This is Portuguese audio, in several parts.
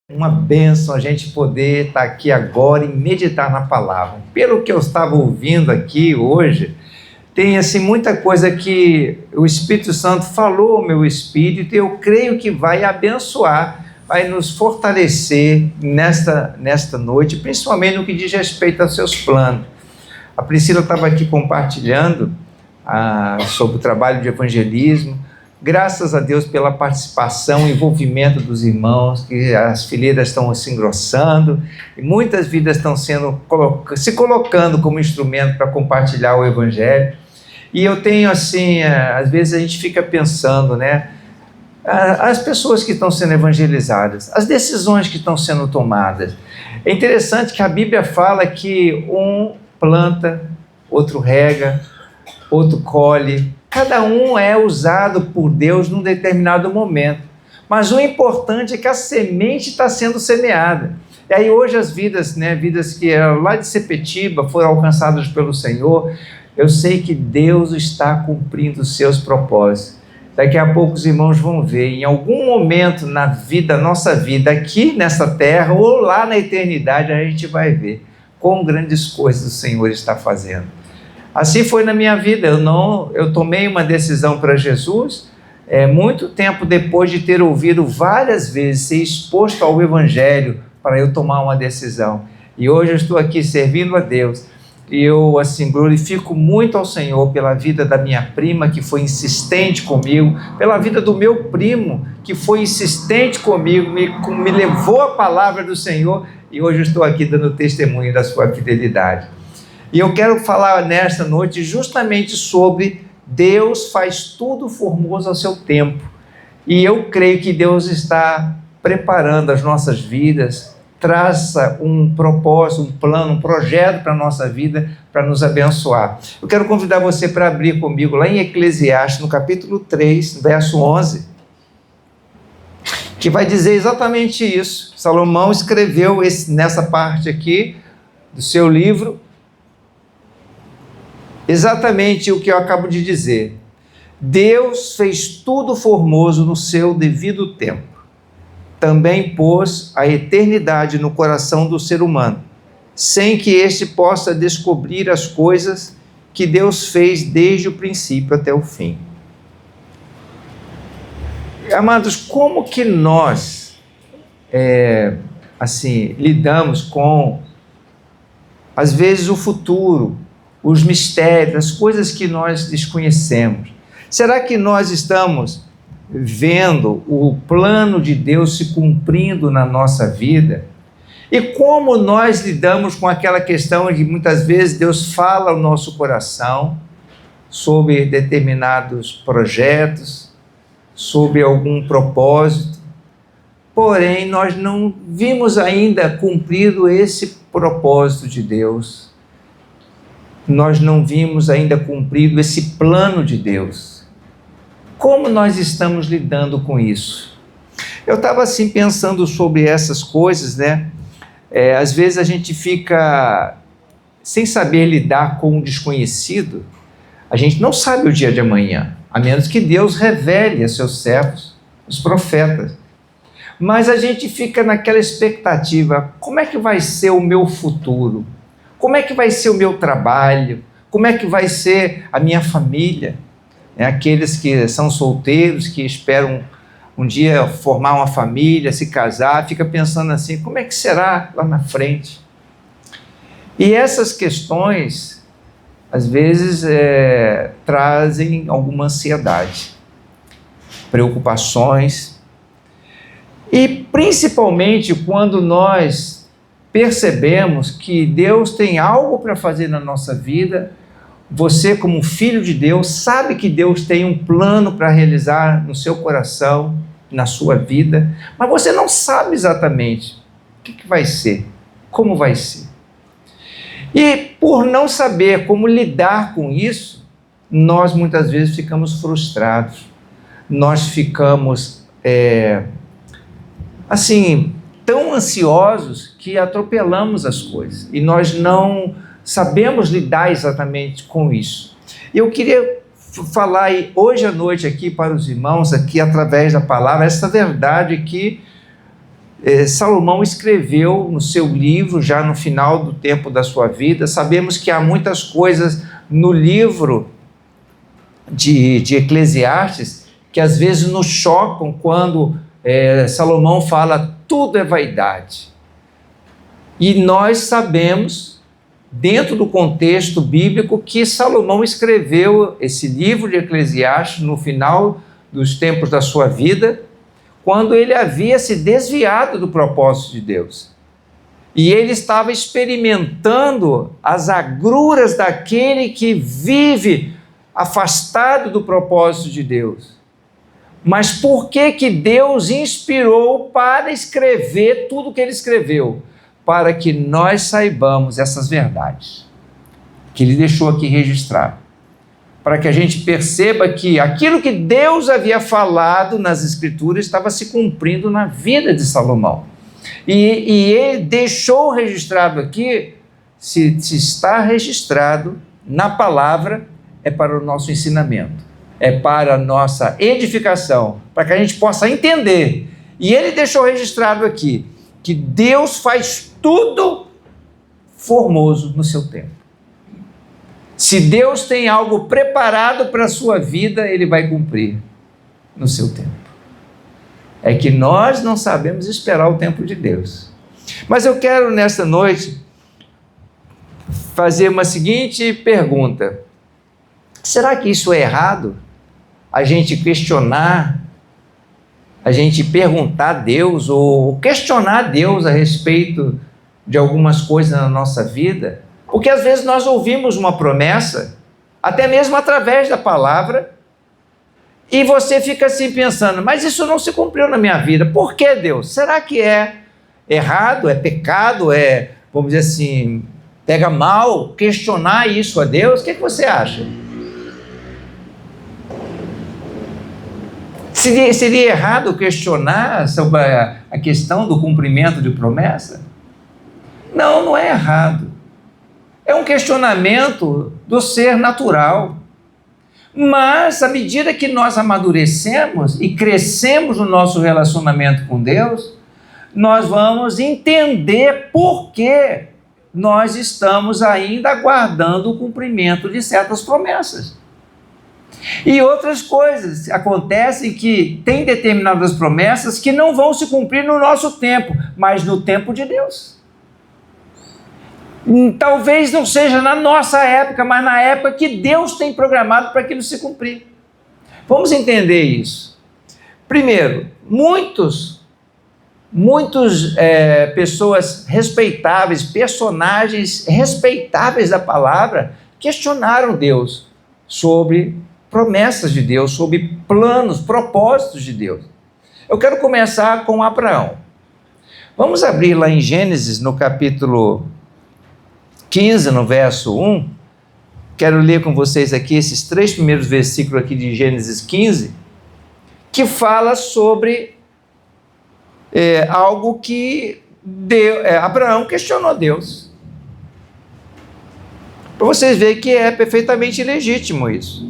Uma bênção a gente poder estar aqui agora e meditar na palavra. Pelo que eu estava ouvindo aqui hoje, tem assim muita coisa que o Espírito Santo falou ao meu espírito e eu creio que vai abençoar, vai nos fortalecer nesta noite, principalmente no que diz respeito aos seus planos. A Priscila estava aqui compartilhando sobre o trabalho de evangelismo. Graças a Deus pela participação e envolvimento dos irmãos, que as fileiras estão se engrossando e muitas vidas estão se colocando como instrumento para compartilhar o Evangelho. E eu tenho assim, às vezes a gente fica pensando, né? As pessoas que estão sendo evangelizadas, as decisões que estão sendo tomadas. É interessante que a Bíblia fala que um planta, outro rega, outro colhe. Cada um é usado por Deus num determinado momento. Mas o importante é que a semente está sendo semeada. E aí hoje as vidas, vidas que eram lá de Sepetiba foram alcançadas pelo Senhor. Eu sei que Deus está cumprindo os seus propósitos. Daqui a pouco os irmãos vão ver, em algum momento na vida, nossa vida, aqui nessa terra ou lá na eternidade, a gente vai ver quão grandes coisas o Senhor está fazendo. Assim foi na minha vida. Eu tomei uma decisão para Jesus, muito tempo depois de ter ouvido várias vezes, ser exposto ao Evangelho para eu tomar uma decisão. E hoje eu estou aqui servindo a Deus. E eu glorifico muito ao Senhor pela vida da minha prima, que foi insistente comigo, pela vida do meu primo, que foi insistente comigo, me levou a palavra do Senhor, e hoje eu estou aqui dando testemunho da sua fidelidade. E eu quero falar nesta noite justamente sobre Deus faz tudo formoso ao seu tempo. E eu creio que Deus está preparando as nossas vidas, traça um propósito, um plano, um projeto para a nossa vida, para nos abençoar. Eu quero convidar você para abrir comigo lá em Eclesiastes, no capítulo 3, verso 11, que vai dizer exatamente isso. Salomão escreveu nessa parte aqui do seu livro, exatamente o que eu acabo de dizer. Deus fez tudo formoso no seu devido tempo. Também pôs a eternidade no coração do ser humano, sem que este possa descobrir as coisas que Deus fez desde o princípio até o fim. Amados, como que nós lidamos com, às vezes, o futuro, os mistérios, as coisas que nós desconhecemos? Será que nós estamos vendo o plano de Deus se cumprindo na nossa vida? E como nós lidamos com aquela questão de muitas vezes Deus fala ao nosso coração sobre determinados projetos, sobre algum propósito, porém nós não vimos ainda cumprido esse propósito de Deus. Nós não vimos ainda cumprido esse plano de Deus. Como nós estamos lidando com isso? Eu estava assim pensando sobre essas coisas, às vezes a gente fica sem saber lidar com o desconhecido. A gente não sabe o dia de amanhã, a menos que Deus revele a seus servos, os profetas. Mas a gente fica naquela expectativa: como é que vai ser o meu futuro? Como é que vai ser o meu trabalho? Como é que vai ser a minha família? Aqueles que são solteiros, que esperam um dia formar uma família, se casar, fica pensando assim: como é que será lá na frente? E essas questões, às vezes, trazem alguma ansiedade, preocupações, e principalmente quando nós percebemos que Deus tem algo para fazer na nossa vida. Você, como filho de Deus, sabe que Deus tem um plano para realizar no seu coração, na sua vida, mas você não sabe exatamente o que vai ser, como vai ser. E por não saber como lidar com isso, nós muitas vezes ficamos frustrados, nós ficamos tão ansiosos que atropelamos as coisas e nós não sabemos lidar exatamente com isso. Eu queria falar hoje à noite aqui para os irmãos, aqui através da palavra, essa verdade que Salomão escreveu no seu livro, já no final do tempo da sua vida. Sabemos que há muitas coisas no livro de Eclesiastes que às vezes nos chocam quando Salomão fala tudo é vaidade. E nós sabemos, dentro do contexto bíblico, que Salomão escreveu esse livro de Eclesiastes no final dos tempos da sua vida, quando ele havia se desviado do propósito de Deus. E ele estava experimentando as agruras daquele que vive afastado do propósito de Deus. Mas por que Deus inspirou para escrever tudo o que ele escreveu? Para que nós saibamos essas verdades que ele deixou aqui registrado. Para que a gente perceba que aquilo que Deus havia falado nas Escrituras estava se cumprindo na vida de Salomão. E ele deixou registrado aqui, se está registrado na palavra, é para o nosso ensinamento, é para a nossa edificação, para que a gente possa entender. E ele deixou registrado aqui que Deus faz tudo formoso no seu tempo. Se Deus tem algo preparado para a sua vida, ele vai cumprir no seu tempo. É que nós não sabemos esperar o tempo de Deus. Mas eu quero nesta noite fazer uma seguinte pergunta: será que isso é errado? A gente questionar, a gente perguntar a Deus ou questionar Deus a respeito de algumas coisas na nossa vida? Porque às vezes nós ouvimos uma promessa, até mesmo através da palavra, e você fica assim pensando, mas isso não se cumpriu na minha vida. Por que, Deus? Será que é errado, é pecado, vamos dizer assim, pega mal questionar isso a Deus? O que você acha? Seria errado questionar sobre a questão do cumprimento de promessa? Não, não é errado. É um questionamento do ser natural. Mas, à medida que nós amadurecemos e crescemos no nosso relacionamento com Deus, nós vamos entender por que nós estamos ainda aguardando o cumprimento de certas promessas. E outras coisas acontecem que tem determinadas promessas que não vão se cumprir no nosso tempo, mas no tempo de Deus. Talvez não seja na nossa época, mas na época que Deus tem programado para aquilo se cumprir. Vamos entender isso. Primeiro, muitas pessoas respeitáveis, personagens respeitáveis da palavra, questionaram Deus sobre promessas de Deus, sobre planos, propósitos de Deus. Eu quero começar com Abraão. Vamos abrir lá em Gênesis, no capítulo 15, no verso 1, quero ler com vocês aqui esses 3 primeiros versículos aqui de Gênesis 15, que fala sobre algo que Abraão questionou Deus. Para vocês verem que é perfeitamente legítimo isso.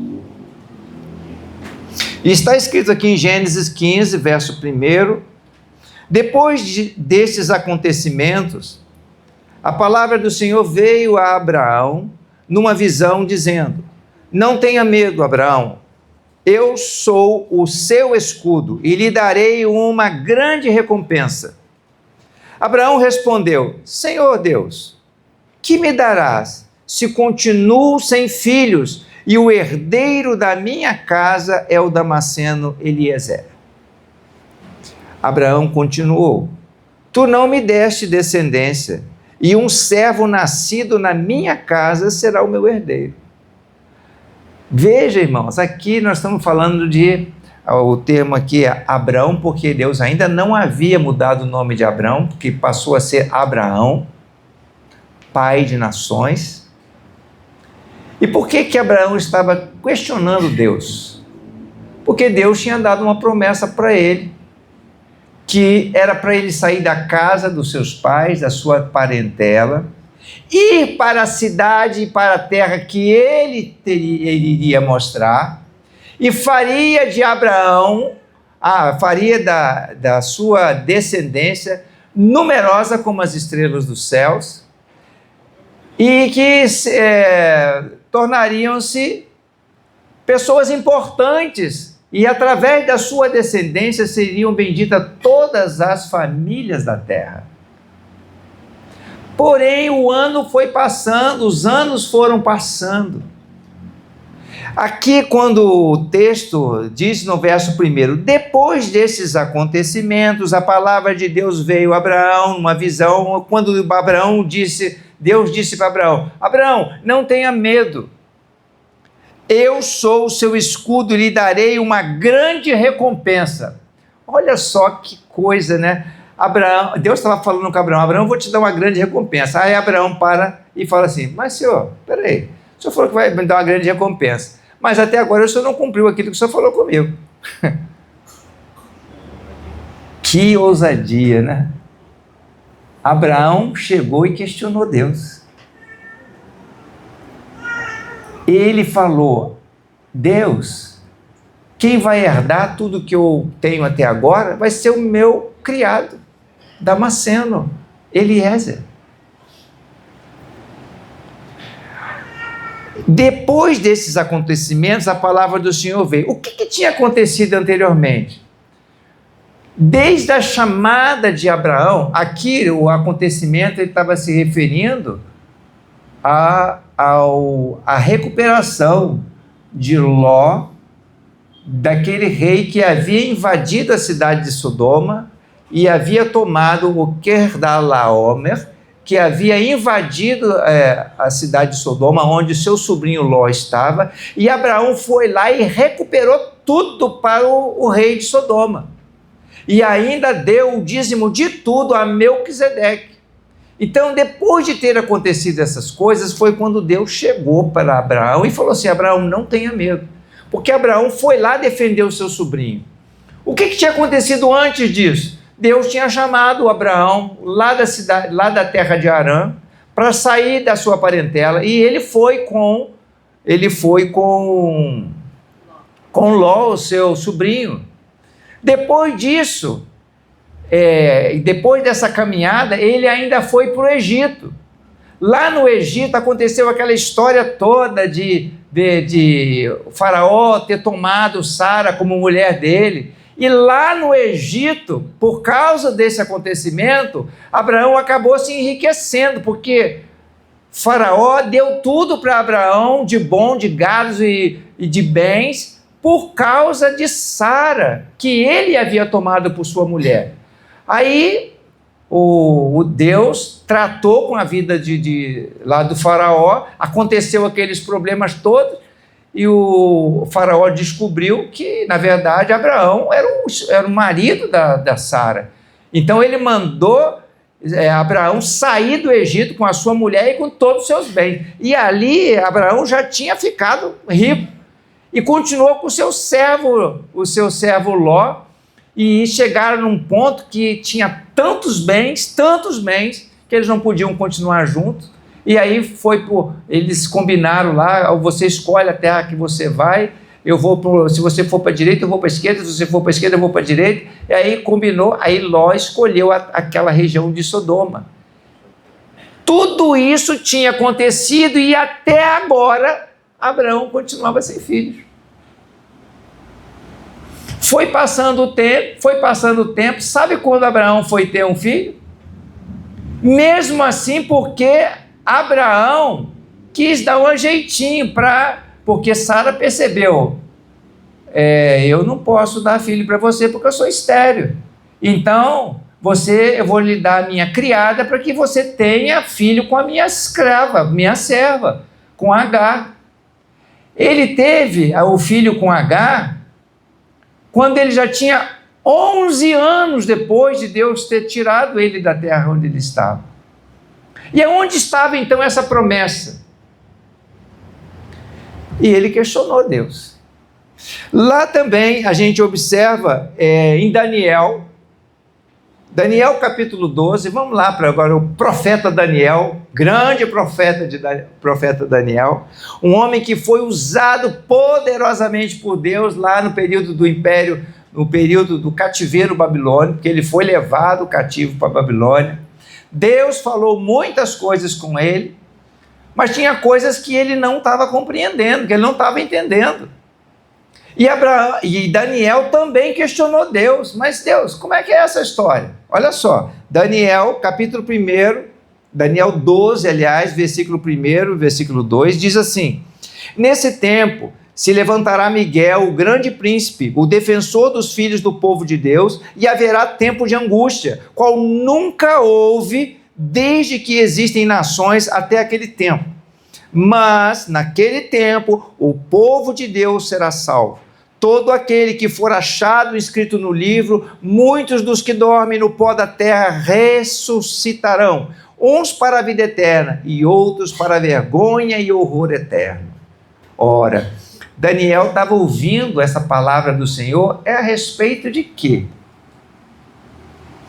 E está escrito aqui em Gênesis 15, verso 1, depois destes acontecimentos, a palavra do Senhor veio a Abraão numa visão dizendo: não tenha medo, Abraão, eu sou o seu escudo e lhe darei uma grande recompensa. Abraão respondeu: Senhor Deus, que me darás se continuo sem filhos e o herdeiro da minha casa é o Damasceno Eliezer? Abraão continuou: tu não me deste descendência, e um servo nascido na minha casa será o meu herdeiro. Veja, irmãos, aqui nós estamos falando o termo aqui é Abraão, porque Deus ainda não havia mudado o nome de Abraão, porque passou a ser Abraão, pai de nações. E por que Abraão estava questionando Deus? Porque Deus tinha dado uma promessa para ele, que era para ele sair da casa dos seus pais, da sua parentela, ir para a cidade e para a terra que ele iria mostrar, e faria de Abraão faria da sua descendência numerosa como as estrelas dos céus, e que tornariam-se pessoas importantes, e através da sua descendência seriam benditas todas as famílias da terra. Porém, o ano foi passando, os anos foram passando. Aqui, quando o texto diz no verso 1, depois desses acontecimentos, a palavra de Deus veio a Abraão, numa visão, quando Deus disse para Abraão: Abraão, não tenha medo, eu sou o seu escudo e lhe darei uma grande recompensa. Olha só que coisa, né? Deus estava falando com Abraão: Abraão, vou te dar uma grande recompensa. Aí Abraão para e fala assim: mas senhor, peraí, o senhor falou que vai me dar uma grande recompensa, mas até agora o senhor não cumpriu aquilo que o senhor falou comigo. Que ousadia, né? Abraão chegou e questionou Deus. Ele falou: Deus, quem vai herdar tudo que eu tenho até agora vai ser o meu criado, Damasceno, Eliezer. Depois desses acontecimentos, a palavra do Senhor veio. O que tinha acontecido anteriormente? Desde a chamada de Abraão, aqui o acontecimento ele estava se referindo à recuperação de Ló, daquele rei que havia invadido a cidade de Sodoma e havia tomado o Quedorlaomer, que havia invadido a cidade de Sodoma, onde seu sobrinho Ló estava, e Abraão foi lá e recuperou tudo para o rei de Sodoma. E ainda deu o dízimo de tudo a Melquisedeque. Então, depois de ter acontecido essas coisas, foi quando Deus chegou para Abraão e falou assim: Abraão, não tenha medo, porque Abraão foi lá defender o seu sobrinho. O que tinha acontecido antes disso? Deus tinha chamado Abraão lá da terra de Harã, para sair da sua parentela, e ele foi com Ló, o seu sobrinho. Depois disso, depois dessa caminhada, ele ainda foi para o Egito. Lá no Egito aconteceu aquela história toda de Faraó ter tomado Sara como mulher dele. E lá no Egito, por causa desse acontecimento, Abraão acabou se enriquecendo, porque Faraó deu tudo para Abraão de bom, de gados e de bens, por causa de Sara, que ele havia tomado por sua mulher. Aí o Deus tratou com a vida lá do Faraó, aconteceu aqueles problemas todos, e o Faraó descobriu que, na verdade, Abraão era o marido da Sara. Então ele mandou Abraão sair do Egito com a sua mulher e com todos os seus bens. E ali Abraão já tinha ficado rico. E continuou com o seu servo Ló, e chegaram num ponto que tinha tantos bens, que eles não podiam continuar juntos. E aí eles combinaram lá: você escolhe a terra que você vai, se você for para a direita eu vou para a esquerda, se você for para a esquerda eu vou para a direita. E aí combinou, aí Ló escolheu aquela região de Sodoma. Tudo isso tinha acontecido e até agora Abraão continuava sem filhos. Foi passando o tempo, sabe quando Abraão foi ter um filho? Mesmo assim, porque Abraão quis dar um jeitinho porque Sara percebeu: eu não posso dar filho para você porque eu sou estéril. Então, eu vou lhe dar a minha criada para que você tenha filho com a minha escrava, minha serva, com Agar. Ele teve o filho com Agar quando ele já tinha 11 anos depois de Deus ter tirado ele da terra onde ele estava. E aonde estava então essa promessa? E ele questionou Deus. Lá também a gente observa em Daniel capítulo 12, vamos lá para agora o profeta Daniel, grande profeta Daniel, um homem que foi usado poderosamente por Deus lá no período do Império no período do cativeiro babilônico, porque ele foi levado cativo para a Babilônia. Deus falou muitas coisas com ele, mas tinha coisas que ele não estava compreendendo, que ele não estava entendendo. E Daniel também questionou Deus. Mas Deus, como é que é essa história? Olha só, Daniel, capítulo 1, Daniel 12, aliás, versículo 1, versículo 2, diz assim: nesse tempo se levantará Miguel, o grande príncipe, o defensor dos filhos do povo de Deus, e haverá tempo de angústia, qual nunca houve desde que existem nações até aquele tempo. Mas, naquele tempo, o povo de Deus será salvo. Todo aquele que for achado escrito no livro, muitos dos que dormem no pó da terra ressuscitarão, uns para a vida eterna e outros para a vergonha e horror eterno. Ora, Daniel estava ouvindo essa palavra do Senhor, a respeito de quê?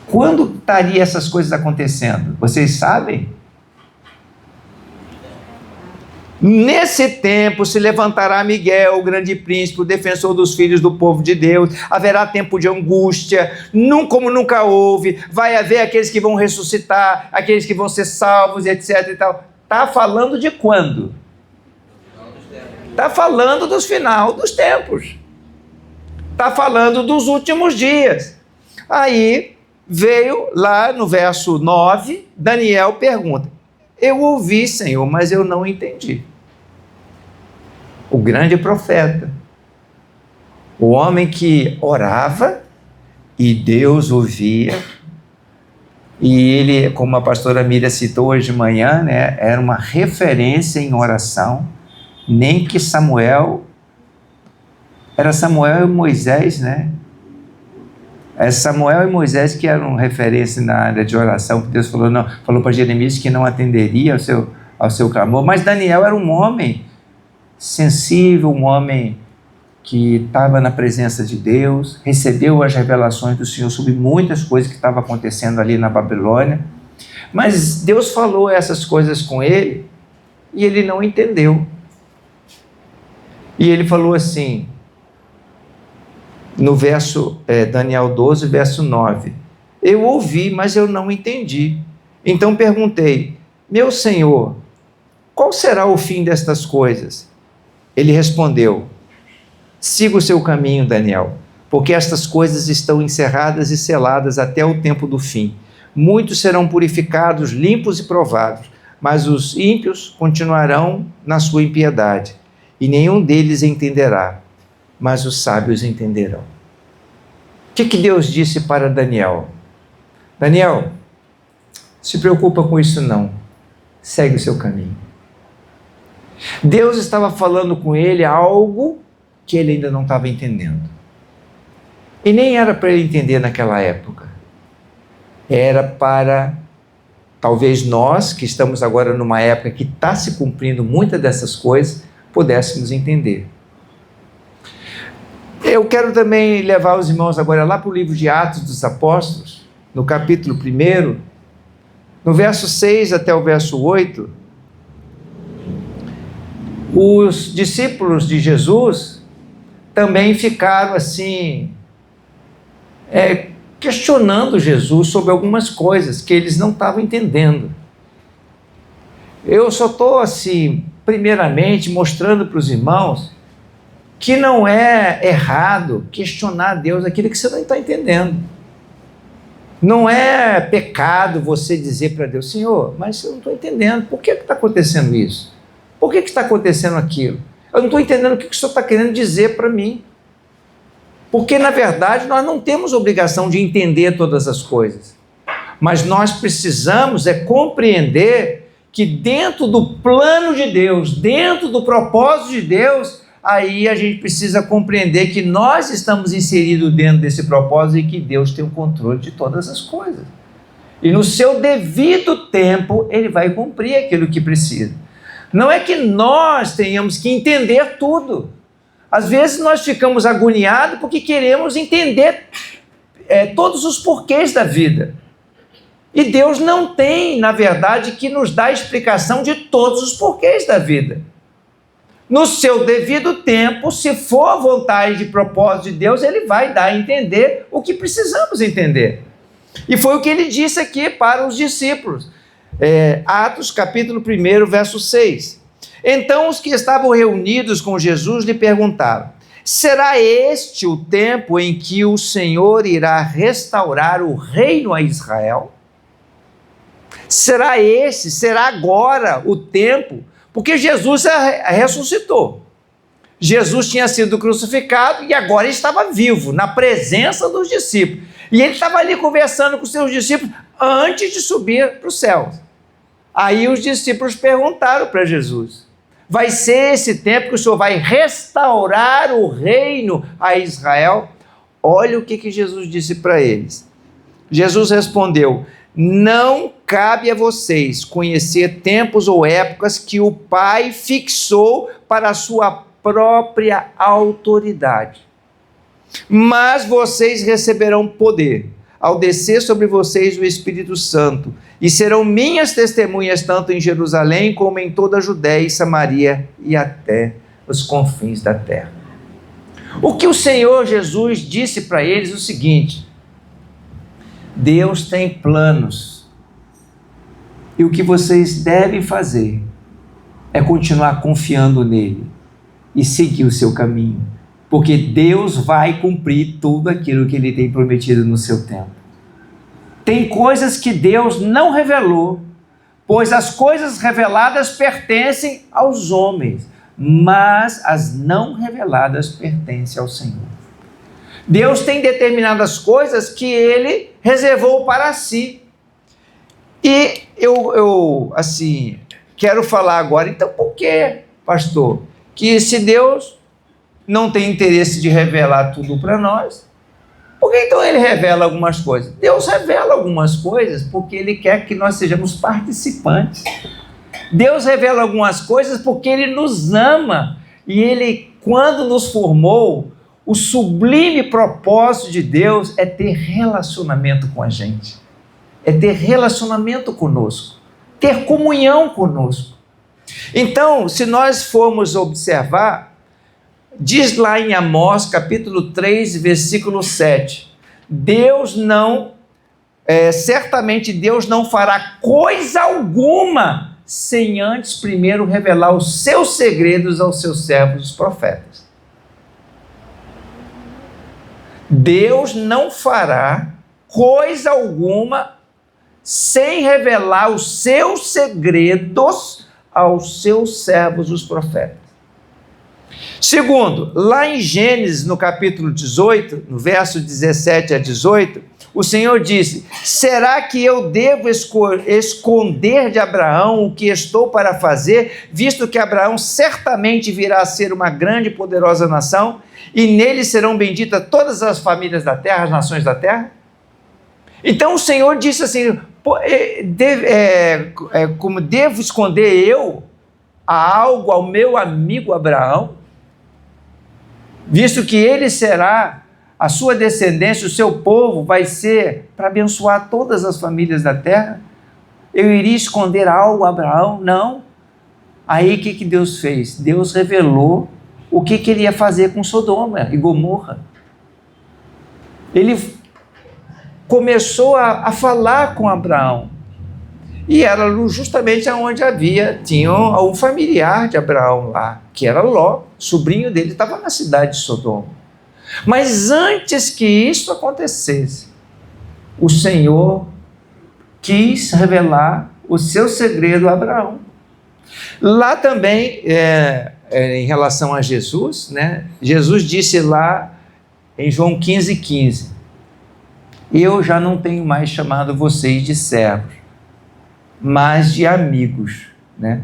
Quando estaria essas coisas acontecendo? Vocês sabem? Nesse tempo se levantará Miguel, o grande príncipe, o defensor dos filhos do povo de Deus. Haverá tempo de angústia, como nunca houve. Vai haver aqueles que vão ressuscitar, aqueles que vão ser salvos, etc. e tal. Está falando de quando? Está falando dos final dos tempos. Está falando dos últimos dias. Aí veio lá no verso 9, Daniel pergunta: eu ouvi, Senhor, mas eu não entendi. O grande profeta, o homem que orava e Deus ouvia, e ele, como a pastora Miriam citou hoje de manhã, né, era uma referência em oração. Nem que Samuel, era Samuel e Moisés, né? É Samuel e Moisés que eram referência na área de oração, que Deus falou para Jeremias que não atenderia ao seu clamor, mas Daniel era um homem sensível, um homem que estava na presença de Deus, recebeu as revelações do Senhor sobre muitas coisas que estavam acontecendo ali na Babilônia, mas Deus falou essas coisas com ele e ele não entendeu. E ele falou assim, no verso, Daniel 12, verso 9: eu ouvi, mas eu não entendi. Então perguntei: meu Senhor, qual será o fim destas coisas? Ele respondeu: siga o seu caminho, Daniel, porque estas coisas estão encerradas e seladas até o tempo do fim. Muitos serão purificados, limpos e provados, mas os ímpios continuarão na sua impiedade, e nenhum deles entenderá, mas os sábios entenderão. O que Deus disse para Daniel? Daniel, se preocupa com isso não, segue o seu caminho. Deus estava falando com ele algo que ele ainda não estava entendendo. E nem era para ele entender naquela época. Era para, talvez nós, que estamos agora numa época que está se cumprindo muitas dessas coisas, pudéssemos entender. Eu quero também levar os irmãos agora lá para o livro de Atos dos Apóstolos, no capítulo 1, no verso 6 até o verso 8, os discípulos de Jesus também ficaram assim, questionando Jesus sobre algumas coisas que eles não estavam entendendo. Eu só estou assim, primeiramente, mostrando para os irmãos que não é errado questionar a Deus aquilo que você não está entendendo. Não é pecado você dizer para Deus: Senhor, mas eu não estou entendendo, por que está acontecendo isso? Por que está acontecendo aquilo? Eu não estou entendendo o que o Senhor está querendo dizer para mim. Porque, na verdade, nós não temos obrigação de entender todas as coisas. Mas nós precisamos compreender que dentro do plano de Deus, dentro do propósito de Deus, aí a gente precisa compreender que nós estamos inseridos dentro desse propósito e que Deus tem o controle de todas as coisas. E no seu devido tempo, Ele vai cumprir aquilo que precisa. Não é que nós tenhamos que entender tudo. Às vezes nós ficamos agoniados porque queremos entender todos os porquês da vida. E Deus não tem, na verdade, que nos dá explicação de todos os porquês da vida. no seu devido tempo, se for a vontade e propósito de Deus, ele vai dar a entender o que precisamos entender. E foi o que ele disse aqui para os discípulos. Atos capítulo 1, verso 6. Então os que estavam reunidos com Jesus lhe perguntaram: será este o tempo em que o Senhor irá restaurar o reino a Israel? Será agora o tempo? Porque Jesus ressuscitou. Jesus tinha sido crucificado e agora ele estava vivo, na presença dos discípulos. E ele estava ali conversando com seus discípulos antes de subir para o céu. Aí os discípulos perguntaram para Jesus: vai ser esse tempo que o Senhor vai restaurar o reino a Israel? Olha o que Jesus disse para eles. Jesus respondeu: não cabe a vocês conhecer tempos ou épocas que o Pai fixou para a sua própria autoridade. Mas vocês receberão poder ao descer sobre vocês o Espírito Santo, e serão minhas testemunhas tanto em Jerusalém como em toda a Judéia e Samaria e até os confins da terra. O que o Senhor Jesus disse para eles é o seguinte: Deus tem planos, e o que vocês devem fazer é continuar confiando nele e seguir o seu caminho, porque Deus vai cumprir tudo aquilo que ele tem prometido no seu tempo. Tem coisas que Deus não revelou, pois as coisas reveladas pertencem aos homens, mas as não reveladas pertencem ao Senhor. Deus tem determinadas coisas que ele reservou para si. E eu quero falar agora, então por que, pastor, que se Deus não tem interesse de revelar tudo para nós, por que então ele revela algumas coisas? Deus revela algumas coisas porque ele quer que nós sejamos participantes. Deus revela algumas coisas porque ele nos ama, e ele, quando nos formou, o sublime propósito de Deus é ter relacionamento com a gente, é ter relacionamento conosco, ter comunhão conosco. Então, se nós formos observar, diz lá em Amós capítulo 3, versículo 7, certamente Deus não fará coisa alguma sem antes primeiro revelar os seus segredos aos seus servos, os profetas. Deus não fará coisa alguma sem revelar os seus segredos aos seus servos, os profetas. Segundo, lá em Gênesis, no capítulo 18, no verso 17 a 18, o Senhor disse: será que eu devo esconder de Abraão o que estou para fazer, visto que Abraão certamente virá a ser uma grande e poderosa nação, e nele serão benditas todas as famílias da terra, as nações da terra? Então o Senhor disse assim: como devo esconder eu algo ao meu amigo Abraão, visto que ele será, a sua descendência, o seu povo vai ser para abençoar todas as famílias da terra? Eu iria esconder algo a Abraão? Não. Aí o que Deus fez? Deus revelou o que ele ia fazer com Sodoma e Gomorra. Ele começou a falar com Abraão, e era justamente onde tinha um familiar de Abraão lá, que era Ló, sobrinho dele, estava na cidade de Sodoma. Mas antes que isso acontecesse, o Senhor quis revelar o seu segredo a Abraão. Lá também, em relação a Jesus, né? Jesus disse lá em João 15:15, eu já não tenho mais chamado vocês de servos, mas de amigos, né?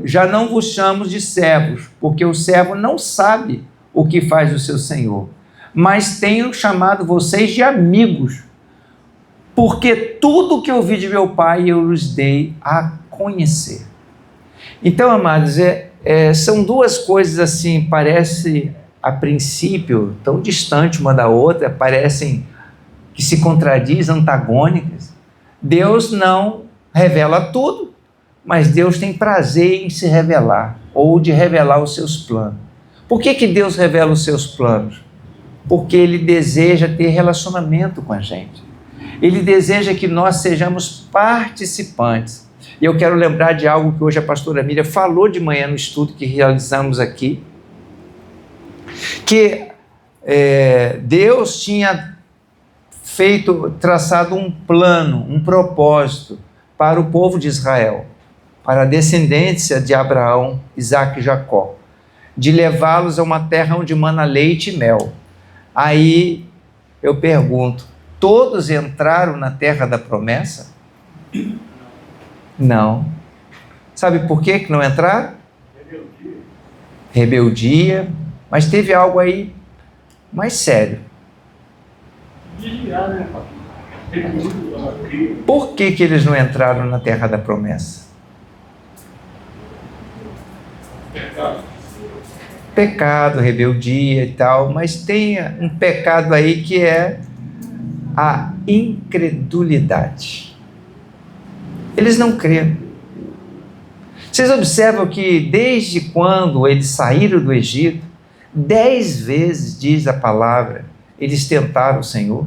Já não vos chamo de servos, porque o servo não sabe o que faz o seu senhor, mas tenho chamado vocês de amigos, porque tudo que eu ouvi de meu Pai eu lhes dei a conhecer. Então, amados, são duas coisas assim, parece a princípio tão distante uma da outra, parecem que se contradizem, antagônicas. Deus não revela tudo, mas Deus tem prazer em se revelar. ou de revelar os seus planos. Por que Deus revela os seus planos? Porque Ele deseja ter relacionamento com a gente. Ele deseja que nós sejamos participantes. E eu quero lembrar de algo que hoje a pastora Miriam falou de manhã no estudo que realizamos aqui, que Deus tinha traçado um plano, um propósito para o povo de Israel, para a descendência de Abraão, Isaque e Jacó, de levá-los a uma terra onde mana leite e mel. Aí eu pergunto, todos entraram na terra da promessa? Não. Sabe por que não entraram? Rebeldia. Mas teve algo aí mais sério. Por que eles não entraram na terra da promessa? Pecado, rebeldia e tal, mas tem um pecado aí que é a incredulidade. Eles não creram. Vocês observam que desde quando eles saíram do Egito, 10 vezes, diz a palavra, eles tentaram o Senhor.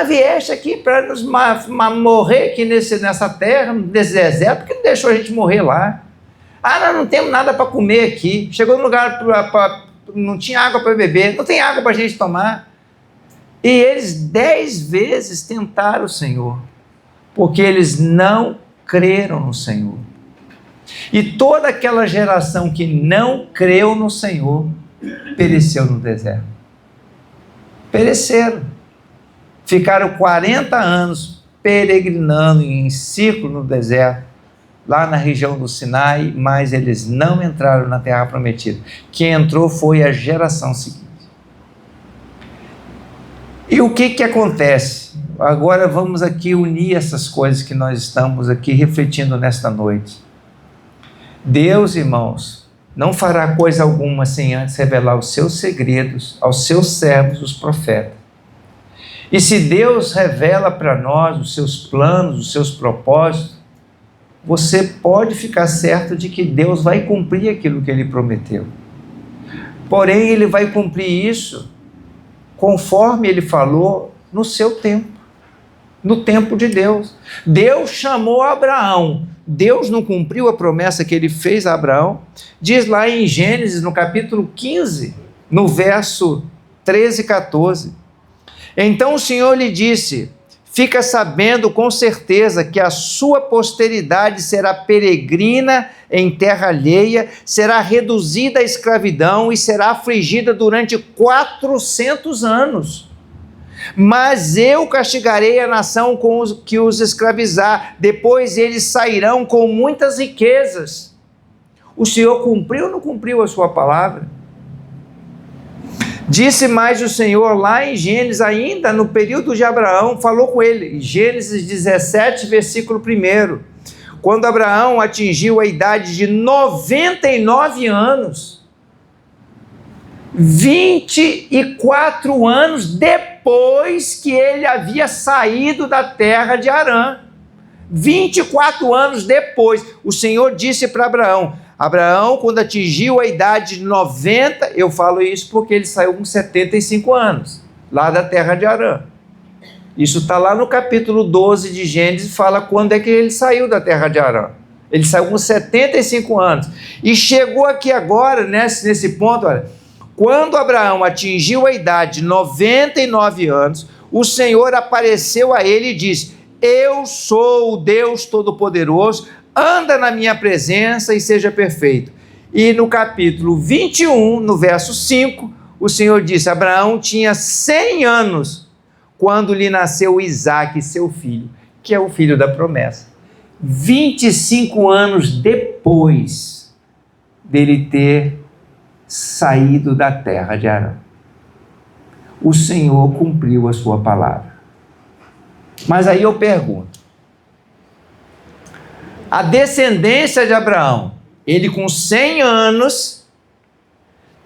Vieste aqui para nos morrer aqui nessa terra, nesse deserto, porque não deixou a gente morrer lá. Nós não temos nada para comer aqui. Chegou num lugar, não tinha água para beber, não tem água para a gente tomar. E eles 10 vezes tentaram o Senhor, porque eles não creram no Senhor. E toda aquela geração que não creu no Senhor, pereceu no deserto. Pereceram. Ficaram 40 anos peregrinando em círculo no deserto, lá na região do Sinai, mas eles não entraram na terra prometida. Quem entrou foi a geração seguinte. E o que acontece? Agora vamos aqui unir essas coisas que nós estamos aqui refletindo nesta noite. Deus, irmãos, não fará coisa alguma sem antes revelar os seus segredos aos seus servos, os profetas. E se Deus revela para nós os seus planos, os seus propósitos, você pode ficar certo de que Deus vai cumprir aquilo que Ele prometeu. Porém, Ele vai cumprir isso conforme Ele falou no seu tempo, no tempo de Deus. Deus chamou Abraão. Deus não cumpriu a promessa que Ele fez a Abraão? Diz lá em Gênesis, no capítulo 15, no verso 13 e 14. Então o Senhor lhe disse: fica sabendo com certeza que a sua posteridade será peregrina em terra alheia, será reduzida à escravidão e será afligida durante 400 anos. Mas eu castigarei a nação que os escravizar, depois eles sairão com muitas riquezas. O Senhor cumpriu ou não cumpriu a sua palavra? Disse mais o Senhor lá em Gênesis, ainda no período de Abraão, falou com ele, Gênesis 17, versículo 1. Quando Abraão atingiu a idade de 99 anos, 24 anos depois que ele havia saído da terra de Harã. 24 anos depois, o Senhor disse para Abraão, quando atingiu a idade de 90, eu falo isso porque ele saiu com 75 anos, lá da terra de Harã. Isso está lá no capítulo 12 de Gênesis, fala quando é que ele saiu da terra de Harã. Ele saiu com 75 anos. E chegou aqui agora, nesse ponto, olha, quando Abraão atingiu a idade de 99 anos, o Senhor apareceu a ele e disse: eu sou o Deus Todo-Poderoso, anda na minha presença e seja perfeito. E no capítulo 21, no verso 5, o Senhor disse: Abraão tinha 100 anos quando lhe nasceu Isaque, seu filho, que é o filho da promessa. 25 anos depois dele ter saído da terra de Harã, o Senhor cumpriu a sua palavra. Mas aí eu pergunto, a descendência de Abraão, ele com 100 anos,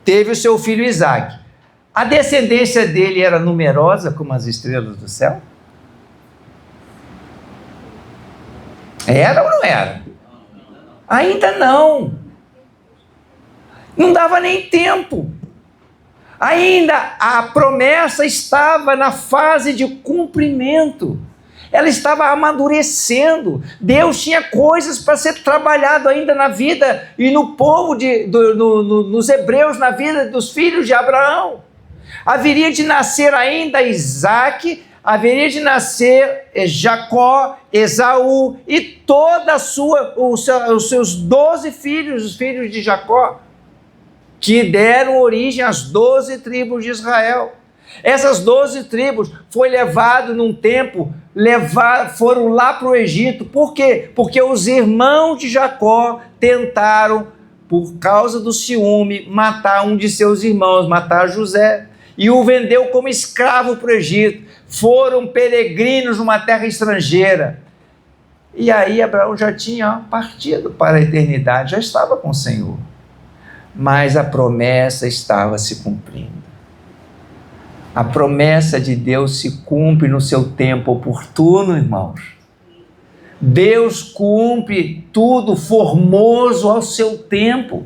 teve o seu filho Isaque. A descendência dele era numerosa como as estrelas do céu? Era ou não era? Ainda não. Não dava nem tempo. Ainda a promessa estava na fase de cumprimento. Ela estava amadurecendo. Deus tinha coisas para ser trabalhado ainda na vida e no povo, nos hebreus, na vida dos filhos de Abraão. Haveria de nascer ainda Isaac, haveria de nascer Jacó, Esaú e toda os seus 12 filhos, os filhos de Jacó, que deram origem às 12 tribos de Israel. Essas 12 tribos foi levado num tempo, foram lá para o Egito. Por quê? Porque os irmãos de Jacó tentaram, por causa do ciúme, matar um de seus irmãos, matar José, e o vendeu como escravo para o Egito. Foram peregrinos numa terra estrangeira. E aí Abraão já tinha partido para a eternidade, já estava com o Senhor. Mas a promessa estava se cumprindo. A promessa de Deus se cumpre no seu tempo oportuno, irmãos. Deus cumpre tudo formoso ao seu tempo.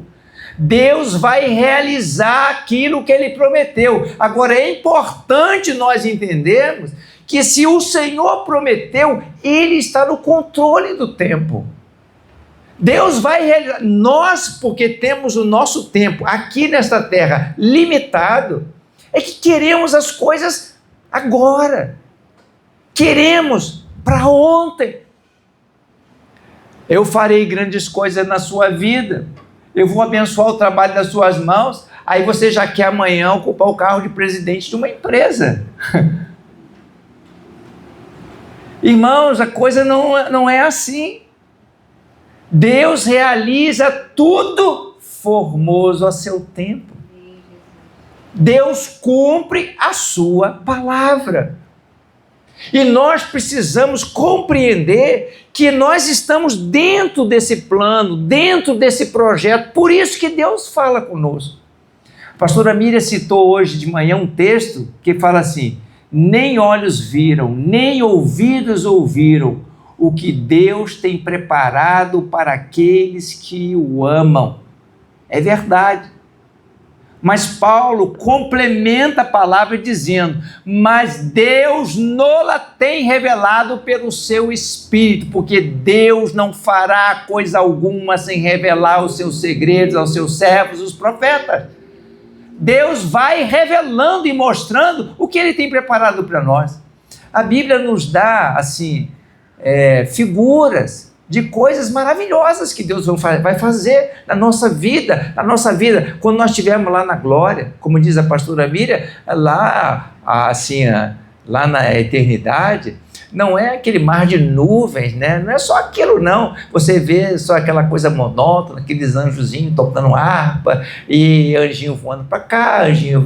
Deus vai realizar aquilo que Ele prometeu. Agora, é importante nós entendermos que se o Senhor prometeu, Ele está no controle do tempo. Deus vai realizar. Nós, porque temos o nosso tempo aqui nesta terra limitado, é que queremos as coisas agora. Queremos para ontem. Eu farei grandes coisas na sua vida. Eu vou abençoar o trabalho das suas mãos. Aí você já quer amanhã ocupar o carro de presidente de uma empresa. Irmãos, a coisa não é assim. Deus realiza tudo formoso a seu tempo. Deus cumpre a sua palavra. E nós precisamos compreender que nós estamos dentro desse plano, dentro desse projeto. Por isso que Deus fala conosco. A pastora Miriam citou hoje de manhã um texto que fala assim: nem olhos viram, nem ouvidos ouviram o que Deus tem preparado para aqueles que o amam. É verdade. Mas Paulo complementa a palavra dizendo: mas Deus nola tem revelado pelo seu Espírito, porque Deus não fará coisa alguma sem revelar os seus segredos aos seus servos, os profetas. Deus vai revelando e mostrando o que Ele tem preparado para nós. A Bíblia nos dá, assim, figuras de coisas maravilhosas que Deus vai fazer na nossa vida, quando nós estivermos lá na glória, como diz a pastora Miriam, lá na eternidade, não é aquele mar de nuvens, né? Não é só aquilo não, você vê só aquela coisa monótona, aqueles anjozinhos tocando harpa, e anjinho voando para cá, anjinho